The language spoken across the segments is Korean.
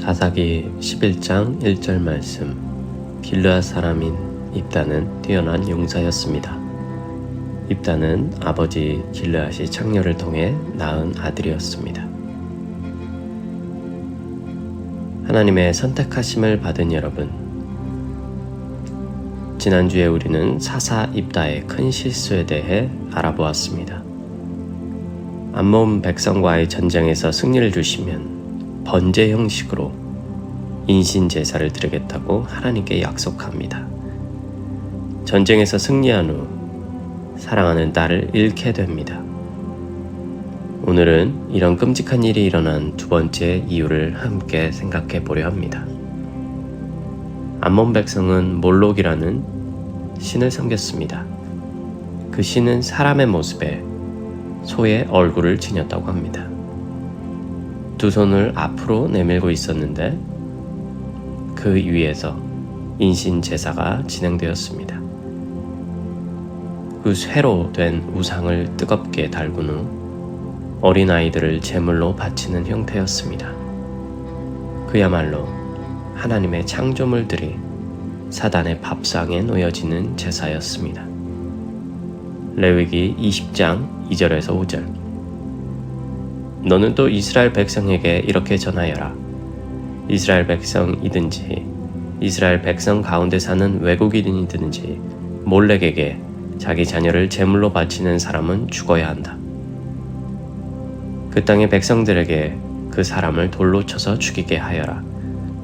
사사기 11장 1절 말씀. 길르앗 사람인 입다는 뛰어난 용사였습니다. 입다는 아버지 길르앗이 창녀를 통해 낳은 아들이었습니다. 하나님의 선택하심을 받은 여러분, 지난주에 우리는 사사 입다의 큰 실수에 대해 알아보았습니다. 암몬 백성과의 전쟁에서 승리를 주시면 번제 형식으로 인신 제사를 드리겠다고 하나님께 약속합니다. 전쟁에서 승리한 후 사랑하는 딸을 잃게 됩니다. 오늘은 이런 끔찍한 일이 일어난 두 번째 이유를 함께 생각해 보려 합니다. 암몬 백성은 몰록이라는 신을 섬겼습니다. 그 신은 사람의 모습에 소의 얼굴을 지녔다고 합니다. 두 손을 앞으로 내밀고 있었는데 그 위에서 인신 제사가 진행되었습니다. 그 쇠로 된 우상을 뜨겁게 달군 후 어린아이들을 제물로 바치는 형태였습니다. 그야말로 하나님의 창조물들이 사단의 밥상에 놓여지는 제사였습니다. 레위기 20장 2절에서 5절. 너는 또 이스라엘 백성에게 이렇게 전하여라. 이스라엘 백성이든지 이스라엘 백성 가운데 사는 외국인이든지 몰렉에게 자기 자녀를 제물로 바치는 사람은 죽어야 한다. 그 땅의 백성들에게 그 사람을 돌로 쳐서 죽이게 하여라.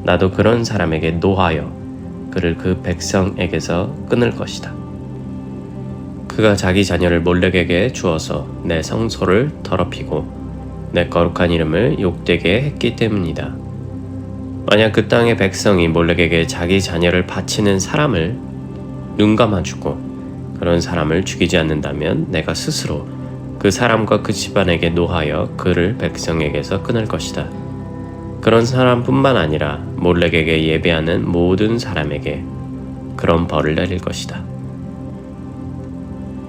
나도 그런 사람에게 노하여 그를 그 백성에게서 끊을 것이다. 그가 자기 자녀를 몰렉에게 주어서 내 성소를 더럽히고 내 거룩한 이름을 욕되게 했기 때문이다. 만약 그 땅의 백성이 몰렉에게 자기 자녀를 바치는 사람을 눈감아주고 그런 사람을 죽이지 않는다면 내가 스스로 그 사람과 그 집안에게 노하여 그를 백성에게서 끊을 것이다. 그런 사람뿐만 아니라 몰렉에게 예배하는 모든 사람에게 그런 벌을 내릴 것이다.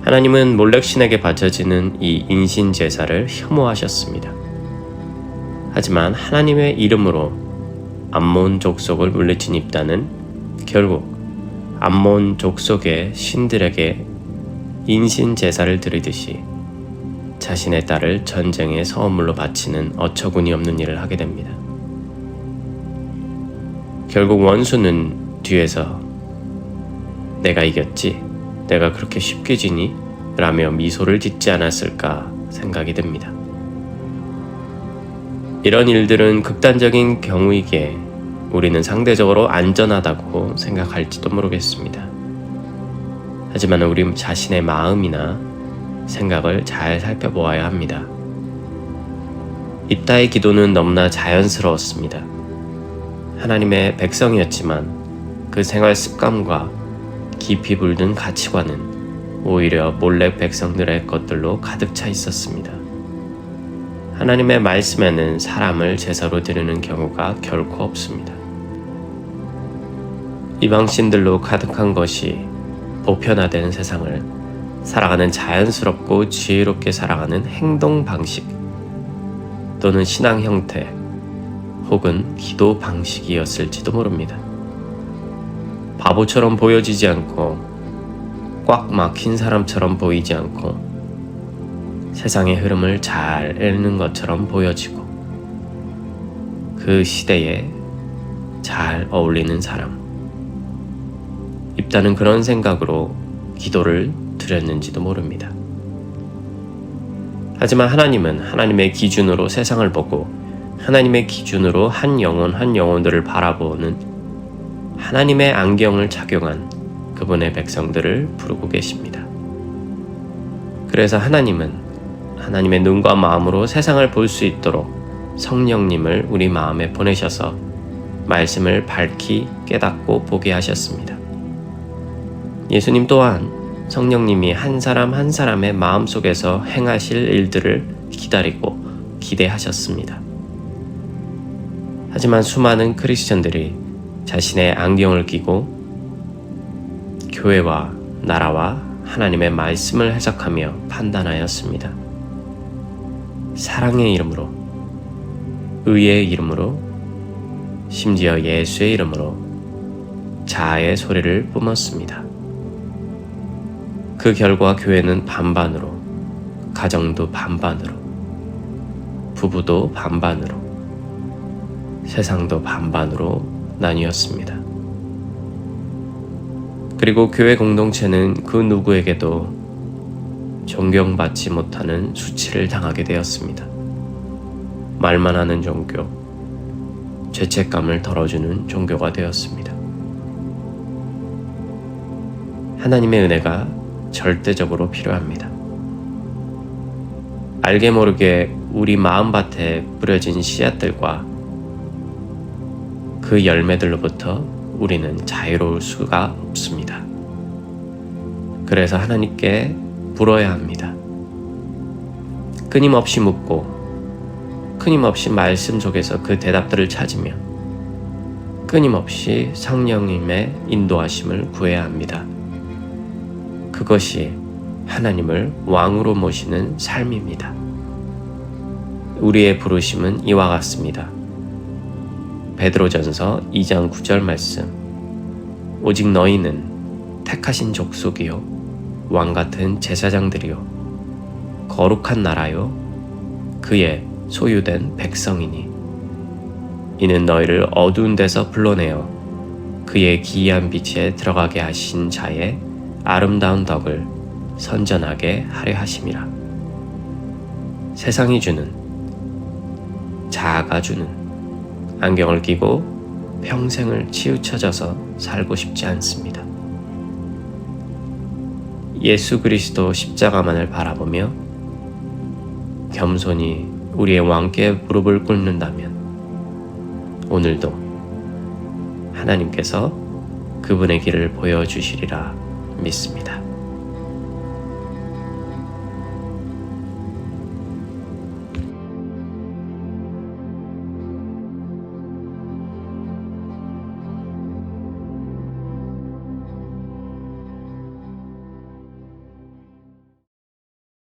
하나님은 몰렉 신에게 바쳐지는 이 인신 제사를 혐오하셨습니다. 하지만 하나님의 이름으로 암몬 족속을 물리친 입다는 결국 암몬 족속의 신들에게 인신 제사를 드리듯이 자신의 딸을 전쟁의 서원물로 바치는 어처구니 없는 일을 하게 됩니다. 결국 원수는 뒤에서 내가 이겼지? 내가 그렇게 쉽게 지니? 라며 미소를 짓지 않았을까 생각이 듭니다. 이런 일들은 극단적인 경우이기에 우리는 상대적으로 안전하다고 생각할지도 모르겠습니다. 하지만 우리 자신의 마음이나 생각을 잘 살펴보아야 합니다. 입다의 기도는 너무나 자연스러웠습니다. 하나님의 백성이었지만 그 생활 습관과 깊이 물든 가치관은 오히려 몰렉 백성들의 것들로 가득 차 있었습니다. 하나님의 말씀에는 사람을 제사로 드리는 경우가 결코 없습니다. 이방신들로 가득한 것이 보편화된 세상을 살아가는 자연스럽고 지혜롭게 살아가는 행동 방식 또는 신앙 형태 혹은 기도 방식이었을지도 모릅니다. 바보처럼 보여지지 않고 꽉 막힌 사람처럼 보이지 않고 세상의 흐름을 잘 읽는 것처럼 보여지고 그 시대에 잘 어울리는 사람. 입다는 그런 생각으로 기도를 드렸는지도 모릅니다. 하지만 하나님은 하나님의 기준으로 세상을 보고 하나님의 기준으로 한 영혼들을 바라보는 하나님의 안경을 착용한 그분의 백성들을 부르고 계십니다. 그래서 하나님은 하나님의 눈과 마음으로 세상을 볼 수 있도록 성령님을 우리 마음에 보내셔서 말씀을 밝히 깨닫고 보게 하셨습니다. 예수님 또한 성령님이 한 사람 한 사람의 마음속에서 행하실 일들을 기다리고 기대하셨습니다. 하지만 수많은 크리스천들이 자신의 안경을 끼고 교회와 나라와 하나님의 말씀을 해석하며 판단하였습니다. 사랑의 이름으로, 의의 이름으로 심지어 예수의 이름으로 자아의 소리를 뿜었습니다. 그 결과 교회는 반반으로, 가정도 반반으로, 부부도 반반으로, 세상도 반반으로 나뉘었습니다. 그리고 교회 공동체는 그 누구에게도 존경받지 못하는 수치를 당하게 되었습니다. 말만 하는 종교, 죄책감을 덜어주는 종교가 되었습니다. 하나님의 은혜가 절대적으로 필요합니다. 알게 모르게 우리 마음밭에 뿌려진 씨앗들과 그 열매들로부터 우리는 자유로울 수가 없습니다. 그래서 하나님께 물어야 합니다. 끊임없이 묻고 끊임없이 말씀 속에서 그 대답들을 찾으며 끊임없이 성령님의 인도하심을 구해야 합니다. 그것이 하나님을 왕으로 모시는 삶입니다. 우리의 부르심은 이와 같습니다. 베드로전서 2장 9절 말씀. 오직 너희는 택하신 족속이요 왕같은 제사장들이요 거룩한 나라요 그의 소유된 백성이니 이는 너희를 어두운 데서 불러내어 그의 기이한 빛에 들어가게 하신 자의 아름다운 덕을 선전하게 하려 하심이라. 세상이 주는, 자아가 주는 안경을 끼고 평생을 치우쳐져서 살고 싶지 않습니다. 예수 그리스도 십자가만을 바라보며 겸손히 우리의 왕께 무릎을 꿇는다면 오늘도 하나님께서 그분의 길을 보여주시리라 믿습니다.